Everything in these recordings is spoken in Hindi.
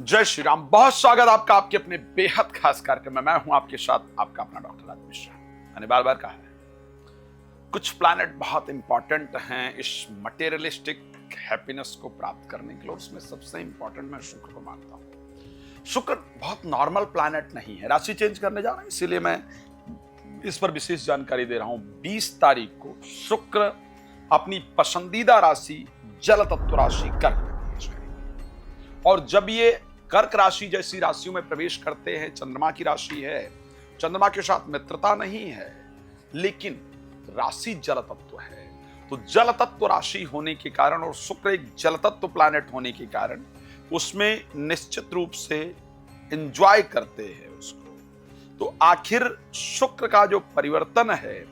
जय श्री राम। बहुत स्वागत आपका आपके अपने बेहद खास कार्यक्रम में। मैं हूं आपके साथ आपका अपना डॉक्टर राज मिश्रा। मैंने बार बार कहा है, कुछ प्लैनेट बहुत इंपॉर्टेंट हैं इस मटेरियलिस्टिक हैप्पीनेस को प्राप्त करने के लिए, उसमें सबसे इंपॉर्टेंट मैं शुक्र को मानता हूं। शुक्र बहुत नॉर्मल प्लैनेट नहीं है। राशि चेंज करने जा रहा हूं, इसीलिए मैं इस पर विशेष जानकारी दे रहा हूं। 20 तारीख को शुक्र अपनी पसंदीदा राशि जल तत्व राशि कर्क में प्रवेश करेगा। और जब ये कर्क राशि जैसी राशियों में प्रवेश करते हैं, चंद्रमा की राशि है, चंद्रमा के साथ मित्रता नहीं है, लेकिन राशि जल तत्व है। तो जल तत्व राशि होने के कारण और शुक्र एक जल तत्व प्लैनेट होने के कारण उसमें निश्चित रूप से एंजॉय करते हैं उसको। तो आखिर शुक्र का जो परिवर्तन है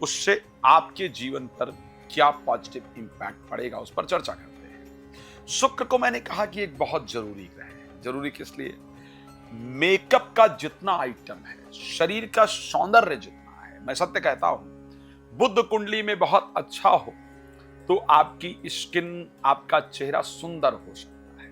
उससे आपके जीवन पर क्या पॉजिटिव इंपैक्ट पड़ेगा, उस पर चर्चा करते हैं। शुक्र को मैंने कहा कि एक बहुत जरूरी ग्रह है। जरूरी किस लिए? मेकअप का जितना आइटम है, शरीर का सौंदर्य जितना है, मैं सत्य कहता हूं, बुध कुंडली में बहुत अच्छा हो तो आपकी स्किन, आपका चेहरा सुंदर हो सकता है,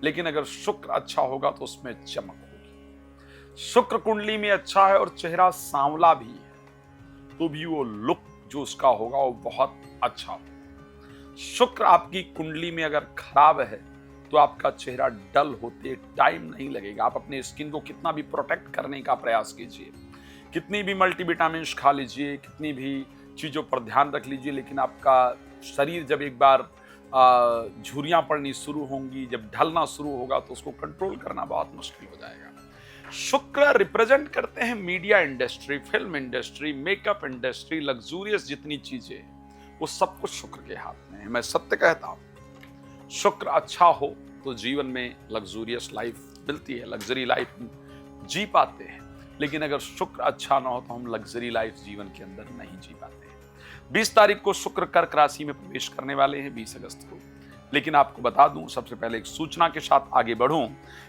लेकिन अगर शुक्र अच्छा होगा तो उसमें चमक होगी। शुक्र कुंडली में अच्छा है और चेहरा सांवला भी है तो भी वो लुक जो उसका होगा वो बहुत अच्छा होगा। शुक्र आपकी कुंडली में अगर खराब है तो आपका चेहरा डल होते टाइम नहीं लगेगा। आप अपने स्किन को कितना भी प्रोटेक्ट करने का प्रयास कीजिए, कितनी भी मल्टीविटामिन्स खा लीजिए, कितनी भी चीज़ों पर ध्यान रख लीजिए, लेकिन आपका शरीर जब एक बार झुर्रियाँ पड़नी शुरू होंगी, जब ढलना शुरू होगा तो उसको कंट्रोल करना बहुत मुश्किल हो जाएगा। शुक्र रिप्रेजेंट करते हैं media industry, film industry, makeup industry, luxurious जितनी चीजें, वो सब कुछ शुक्र के हाथ में है। मैं सत्य कहता हूं, शुक्र अच्छा हो तो जीवन में लग्जूरियस लाइफ मिलती है, लग्जरी लाइफ जी पाते हैं। लेकिन अगर शुक्र अच्छा ना हो तो हम लग्जरी लाइफ जीवन के अंदर नहीं जी पाते हैं। 20 तारीख को शुक्र कर्क राशि में प्रवेश करने वाले हैं, 20 अगस्त को। लेकिन आपको बता दूं, सबसे पहले एक सूचना के साथ आगे बढ़ूं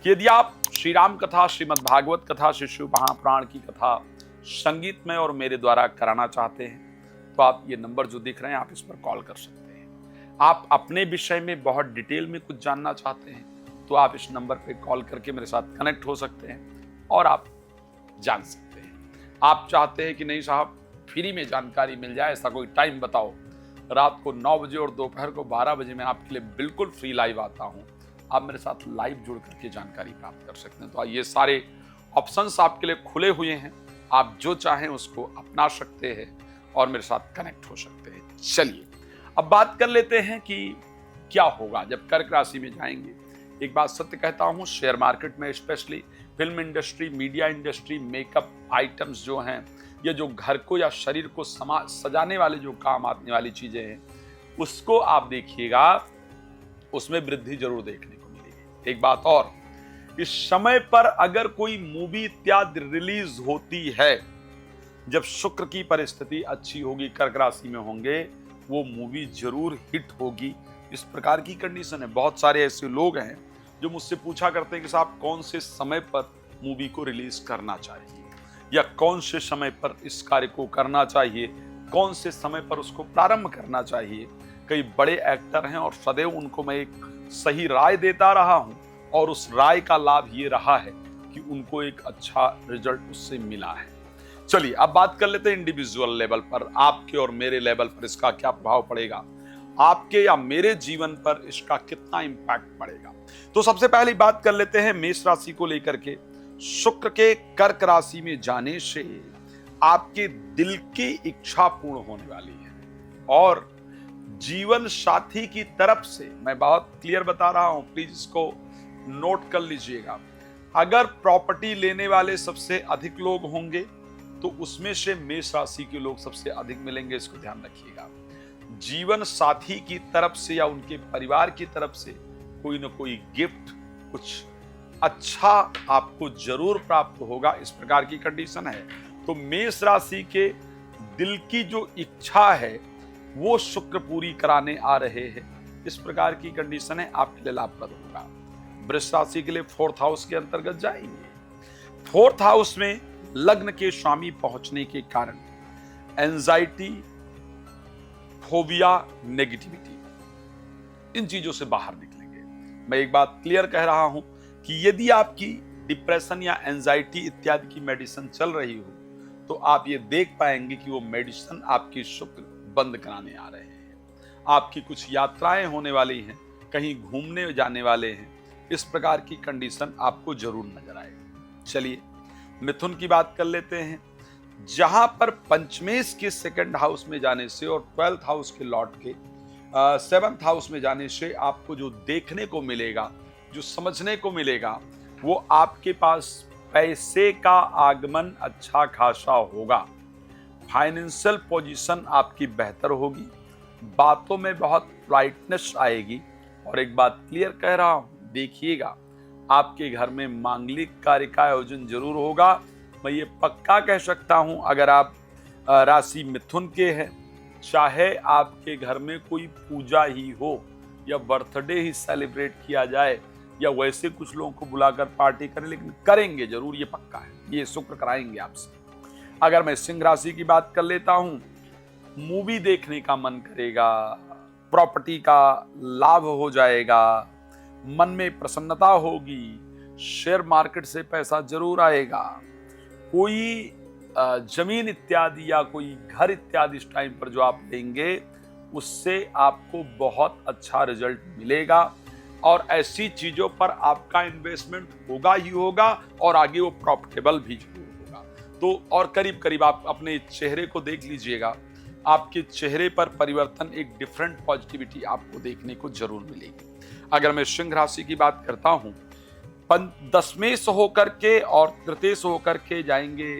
कि यदि आप श्री राम कथा, श्रीमद् भागवत कथा, श्री शिव महापुराण की कथा संगीत में और मेरे द्वारा कराना चाहते हैं तो आप ये नंबर जो दिख रहे हैं, आप इस पर कॉल कर सकते हैं। आप अपने विषय में बहुत डिटेल में कुछ जानना चाहते हैं तो आप इस नंबर पे कॉल करके मेरे साथ कनेक्ट हो सकते हैं और आप जान सकते हैं। आप चाहते हैं कि नहीं साहब फ्री में जानकारी मिल जाए, ऐसा कोई टाइम बताओ, रात को 9 बजे और दोपहर को 12 बजे मैं आपके लिए बिल्कुल फ्री लाइव आता हूं, आप मेरे साथ लाइव जुड़ करके जानकारी प्राप्त कर सकते हैं। तो ये सारे ऑप्शंस आपके लिए खुले हुए हैं, आप जो चाहें उसको अपना सकते हैं और मेरे साथ कनेक्ट हो सकते हैं। चलिए अब बात कर लेते हैं कि क्या होगा जब कर्क राशि में जाएंगे। एक बात सत्य कहता हूं, शेयर मार्केट में specially film industry, media industry, makeup items जो हैं, ये जो घर को या शरीर को सजाने वाले जो काम आने वाली चीजें हैं, उसको आप देखिएगा, उसमें वृद्धि जरूर देखने को मिलेगी। एक बात और, इस समय पर अगर कोई मूवी इत्यादि रिलीज होती है, जब शुक्र की परिस्थिति अच्छी होगी, कर्क राशि में होंगे, वो मूवी जरूर हिट होगी। इस प्रकार की कंडीशन है। बहुत सारे ऐसे लोग हैं जो मुझसे पूछा करते हैं कि साहब कौन से समय पर मूवी को रिलीज करना चाहिए या कौन से समय पर इस कार्य को करना चाहिए, कौन से समय पर उसको प्रारंभ करना चाहिए। कई बड़े एक्टर हैं और सदैव उनको मैं एक सही राय देता रहा हूं और उस राय का लाभ ये रहा है कि उनको एक अच्छा रिजल्ट उससे मिला है। चलिए अब बात कर लेते हैं इंडिविजुअल लेवल पर, आपके और मेरे लेवल पर इसका क्या प्रभाव पड़ेगा, आपके या मेरे जीवन पर इसका कितना इंपैक्ट पड़ेगा। तो सबसे पहली बात कर लेते हैं मेष राशि को लेकर के। शुक्र के कर्क राशि में जाने से आपके दिल की इच्छा पूर्ण होने वाली है और जीवन साथी की तरफ से, मैं बहुत क्लियर बता रहा हूं, प्लीज इसको नोट कर लीजिएगा, अगर प्रॉपर्टी लेने वाले सबसे अधिक लोग होंगे तो उसमें से मेष राशि के लोग सबसे अधिक मिलेंगे, इसको ध्यान रखिएगा। जीवन साथी की तरफ से या उनके परिवार की तरफ से कोई ना कोई गिफ्ट, कुछ अच्छा आपको जरूर प्राप्त होगा, इस प्रकार की कंडीशन है। तो मेष राशि के दिल की जो इच्छा है वो शुक्र पूरी कराने आ रहे हैं, इस प्रकार की कंडीशन है, आपके लिए लाभप्रद होगा। वृष राशि के लिए 4th हाउस के अंतर्गत जाएंगे। 4th हाउस में लग्न के स्वामी पहुंचने के कारण एंजाइटी, फोबिया, नेगेटिविटी, इन चीजों से बाहर निकलेंगे। मैं एक बात क्लियर कह रहा हूं कि यदि आपकी डिप्रेशन या एंजाइटी इत्यादि की मेडिसिन चल रही हो तो आप ये देख पाएंगे कि वो मेडिसिन आपकी शुक्र बंद कराने आ रहे हैं। आपकी कुछ यात्राएं होने वाली हैं, कहीं घूमने जाने वाले हैं, इस प्रकार की कंडीशन आपको जरूर नजर आएगी। चलिए मिथुन की बात कर लेते हैं। जहां पर पंचमेश के सेकंड हाउस में जाने से और 12th हाउस के लॉर्ड के 7th हाउस में जाने से आपको जो देखने को मिलेगा, जो समझने को मिलेगा, वो आपके पास पैसे का आगमन अच्छा खासा होगा। फाइनेंशियल पोजीशन आपकी बेहतर होगी, बातों में बहुत पोलाइटनेस आएगी। और एक बात क्लियर कह रहा हूं, देखिएगा आपके घर में मांगलिक कार्य का आयोजन जरूर होगा। मैं ये पक्का कह सकता हूं, अगर आप राशि मिथुन के हैं, चाहे आपके घर में कोई पूजा ही हो या बर्थडे ही सेलिब्रेट किया जाए या वैसे कुछ लोगों को बुलाकर पार्टी करें, लेकिन करेंगे जरूर, ये पक्का है, ये शुक्र कराएंगे आपसे। अगर मैं सिंह राशि की बात कर लेता हूं, मूवी देखने का मन करेगा, प्रॉपर्टी का लाभ हो जाएगा, मन में प्रसन्नता होगी, शेयर मार्केट से पैसा जरूर आएगा, कोई जमीन इत्यादि या कोई घर इत्यादि इस टाइम पर जो आप लेंगे उससे आपको बहुत अच्छा रिजल्ट मिलेगा। और ऐसी चीजों पर आपका इन्वेस्टमेंट होगा ही होगा और आगे वो प्रॉफिटेबल भी जरूर होगा। तो और करीब करीब आप अपने चेहरे को देख लीजिएगा, आपके चेहरे पर परिवर्तन, एक डिफरेंट पॉजिटिविटी आपको देखने को जरूर मिलेगी। अगर मैं सिंह राशि की बात करता हूं, 10वें से होकर के और तृतीय से होकर के जाएंगे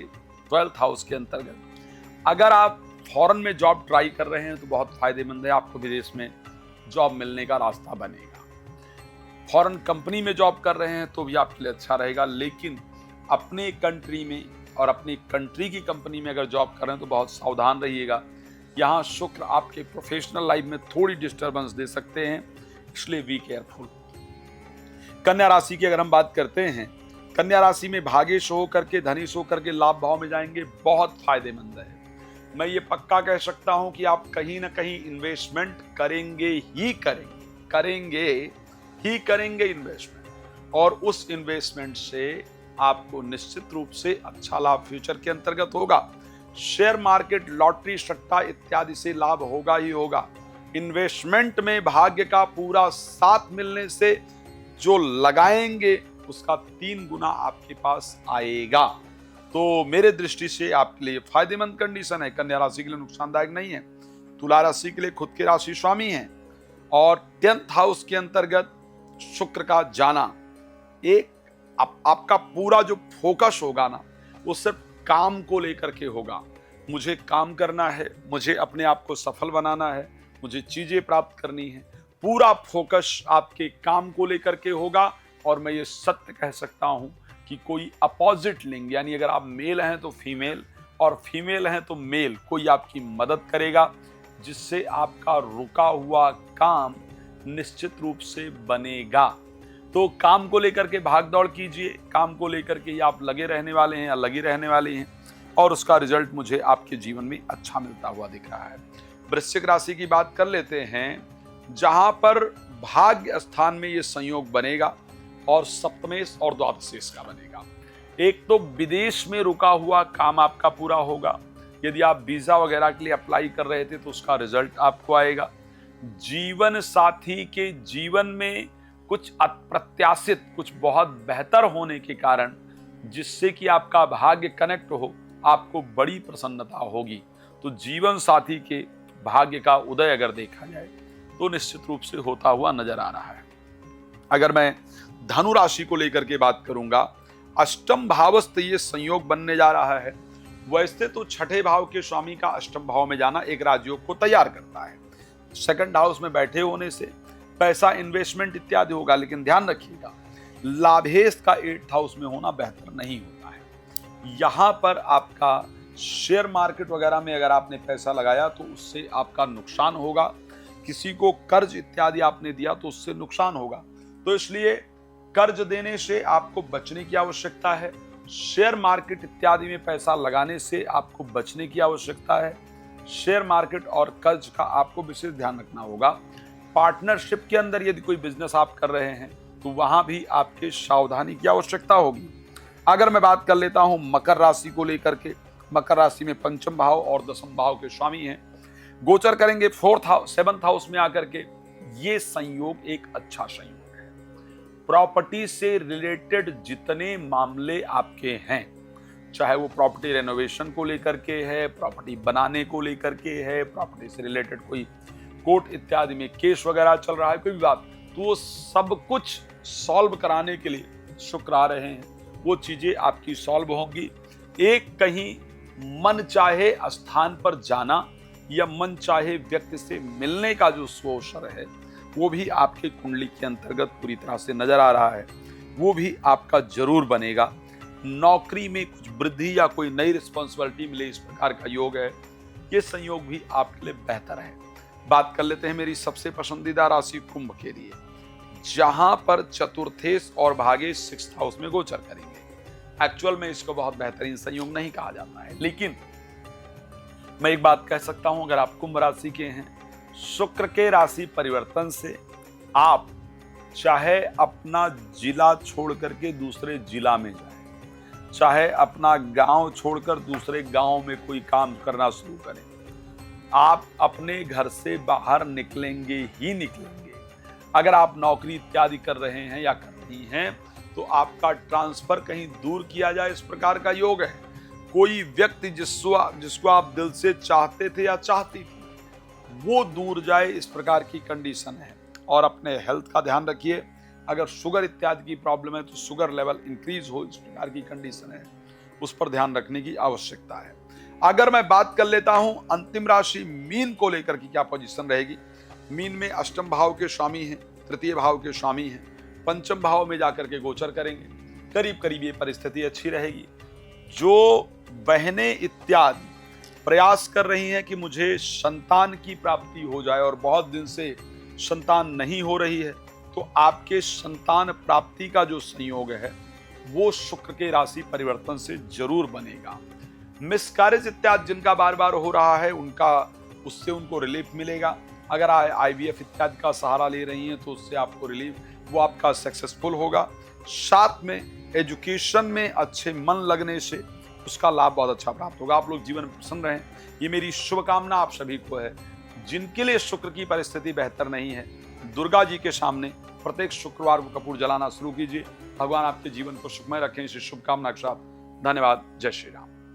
12th हाउस के अंतर्गत। अगर आप फॉरेन में जॉब ट्राई कर रहे हैं तो बहुत फायदेमंद है, आपको विदेश में जॉब मिलने का रास्ता बनेगा। फॉरेन कंपनी में जॉब कर रहे हैं तो भी आपके लिए अच्छा रहेगा, लेकिन अपने कंट्री में और अपनी कंट्री की कंपनी में अगर जॉब कर रहे हैं तो बहुत सावधान रहिएगा। यहाँ शुक्र आपके प्रोफेशनल लाइफ में थोड़ी डिस्टर्बेंस दे सकते हैं, इसलिए बी केयरफुल। कन्या राशि की अगर हम बात करते हैं, कन्या राशि में भाग्येश होकर के, धनेश होकर के लाभ भाव में जाएंगे, बहुत फायदेमंद है। मैं ये पक्का कह सकता हूं कि आप कहीं ना कहीं इन्वेस्टमेंट करेंगे ही करेंगे इन्वेस्टमेंट, और उस इन्वेस्टमेंट से आपको निश्चित रूप से अच्छा लाभ फ्यूचर के अंतर्गत होगा। शेयर मार्केट, लॉटरी, सट्टा इत्यादि से लाभ होगा ही होगा। इन्वेस्टमेंट में भाग्य का पूरा साथ मिलने से जो लगाएंगे उसका 3 गुना आपके पास आएगा। तो मेरे दृष्टि से आपके लिए फायदेमंद कंडीशन है। कन्या राशि के लिए नुकसानदायक नहीं है। तुला राशि के लिए खुद के राशि स्वामी हैं और 10th हाउस के अंतर्गत शुक्र का जाना, एक आपका पूरा जो फोकस होगा ना, वो सिर्फ काम को लेकर के होगा। मुझे काम करना है, मुझे अपने आप को सफल बनाना है, मुझे चीजें प्राप्त करनी है, पूरा फोकस आपके काम को लेकर के होगा। और मैं ये सत्य कह सकता हूं कि कोई अपोजिट लिंग, यानी अगर आप मेल हैं तो फीमेल और फीमेल हैं तो मेल, कोई आपकी मदद करेगा, जिससे आपका रुका हुआ काम निश्चित रूप से बनेगा। तो काम को लेकर के भाग दौड़ कीजिए, काम को लेकर के आप लगे रहने वाले हैं या लगी रहने वाली हैं, और उसका रिजल्ट मुझे आपके जीवन में अच्छा मिलता हुआ दिख रहा है। वृश्चिक राशि की बात कर लेते हैं, जहां पर भाग्य स्थान में ये संयोग बनेगा और सप्तमेश और द्वादशेश का बनेगा। एक तो विदेश में रुका हुआ काम आपका पूरा होगा। यदि आप वीजा वगैरह के लिए अप्लाई कर रहे थे तो उसका रिजल्ट आपको आएगा। जीवन साथी के जीवन में कुछ अप्रत्याशित, कुछ बहुत बेहतर होने के कारण, जिससे कि आपका भाग्य कनेक्ट हो, आपको बड़ी प्रसन्नता होगी। तो जीवन साथी के भाग्य का उदय अगर देखा जाए तो निश्चित रूप से होता हुआ नजर आ रहा है। अगर मैं धनु राशि को लेकर के बात करूंगा, अष्टम भावस्थ ये संयोग बनने जा रहा है। वैसे तो छठे भाव के स्वामी का अष्टम भाव में जाना एक राजयोग को तैयार करता है। सेकंड हाउस में बैठे होने से पैसा, इन्वेस्टमेंट इत्यादि होगा, लेकिन ध्यान रखिएगा लाभेश का 8th हाउस में होना बेहतर नहीं होता है। यहां पर आपका शेयर मार्केट वगैरह में अगर आपने पैसा लगाया तो उससे आपका नुकसान होगा। किसी को कर्ज इत्यादि आपने दिया तो उससे नुकसान होगा। तो इसलिए कर्ज देने से आपको बचने की आवश्यकता है। शेयर मार्केट इत्यादि में पैसा लगाने से आपको बचने की आवश्यकता है। शेयर मार्केट और कर्ज का आपको विशेष ध्यान रखना होगा। पार्टनरशिप के अंदर यदि कोई बिजनेस आप कर रहे हैं तो वहां भी आपके सावधानी की आवश्यकता होगी। अगर मैं बात कर लेता हूं मकर राशि को लेकर के, मकर राशि में पंचम भाव और दसम भाव के स्वामी हैं, गोचर करेंगे 4th हाउस 7th हाउस में आकर के। ये संयोग एक अच्छा संयोग है। प्रॉपर्टी से रिलेटेड जितने मामले आपके हैं, चाहे वो प्रॉपर्टी रेनोवेशन को लेकर के है, प्रॉपर्टी बनाने को लेकर के है, प्रॉपर्टी से रिलेटेड कोई कोर्ट इत्यादि में केस वगैरह चल रहा है, कोई विवाद, तो वो सब कुछ सॉल्व कराने के लिए शुक्र आ रहे हैं। वो चीजें आपकी सॉल्व होंगी। एक कहीं मन चाहे स्थान पर जाना या मन चाहे व्यक्ति से मिलने का जो अवसर है, वो भी आपके कुंडली के अंतर्गत पूरी तरह से नजर आ रहा है, वो भी आपका जरूर बनेगा। नौकरी में कुछ वृद्धि या कोई नई रिस्पॉन्सिबिलिटी मिले, इस प्रकार का योग है। ये संयोग भी आपके लिए बेहतर है। बात कर लेते हैं मेरी सबसे पसंदीदा राशि कुंभ के लिए, जहां पर चतुर्थेश और भागे 6th हाउस में गोचर करेंगे। एक्चुअल में इसको बहुत बेहतरीन संयोग नहीं कहा जाता है, लेकिन मैं एक बात कह सकता हूं, अगर आप कुंभ राशि के हैं, शुक्र के राशि परिवर्तन से आप चाहे अपना जिला छोड़ करके दूसरे जिला में जाएं, चाहे अपना गांव छोड़कर दूसरे गांव में कोई काम करना शुरू करें, आप अपने घर से बाहर निकलेंगे ही निकलेंगे। अगर आप नौकरी इत्यादि कर रहे हैं या कर रही हैं, तो आपका ट्रांसफर कहीं दूर किया जाए, इस प्रकार का योग है। कोई व्यक्ति जिसको आप दिल से चाहते थे या चाहती थी, वो दूर जाए, इस प्रकार की कंडीशन है। और अपने हेल्थ का ध्यान रखिए। अगर शुगर इत्यादि की प्रॉब्लम है तो शुगर लेवल इंक्रीज हो, इस प्रकार की कंडीशन है, उस पर ध्यान रखने की आवश्यकता है। अगर मैं बात कर लेता हूं अंतिम राशि मीन को लेकर की क्या पोजीशन रहेगी। मीन में अष्टम भाव के स्वामी हैं, तृतीय भाव के स्वामी हैं, पंचम भाव में जाकर के गोचर करेंगे। करीब करीब ये परिस्थिति अच्छी रहेगी। जो बहनें इत्यादि प्रयास कर रही हैं कि मुझे संतान की प्राप्ति हो जाए और बहुत दिन से संतान नहीं हो रही है, तो आपके संतान प्राप्ति का जो संयोग है वो शुक्र के राशि परिवर्तन से जरूर बनेगा। मिसकैरेज इत्यादि जिनका बार बार हो रहा है, उससे उनको रिलीफ मिलेगा। अगर IVF इत्यादि का सहारा ले रही हैं तो उससे आपको रिलीफ, वो आपका सक्सेसफुल होगा। साथ में एजुकेशन में अच्छे मन लगने से उसका लाभ बहुत अच्छा प्राप्त होगा। आप लोग जीवन में प्रसन्न रहें, ये मेरी शुभकामना आप सभी को है। जिनके लिए शुक्र की परिस्थिति बेहतर नहीं है, दुर्गा जी के सामने प्रत्येक शुक्रवार को कपूर जलाना शुरू कीजिए। भगवान आपके जीवन को सुखमय रखें, इसी शुभकामना के साथ धन्यवाद। जय श्री राम।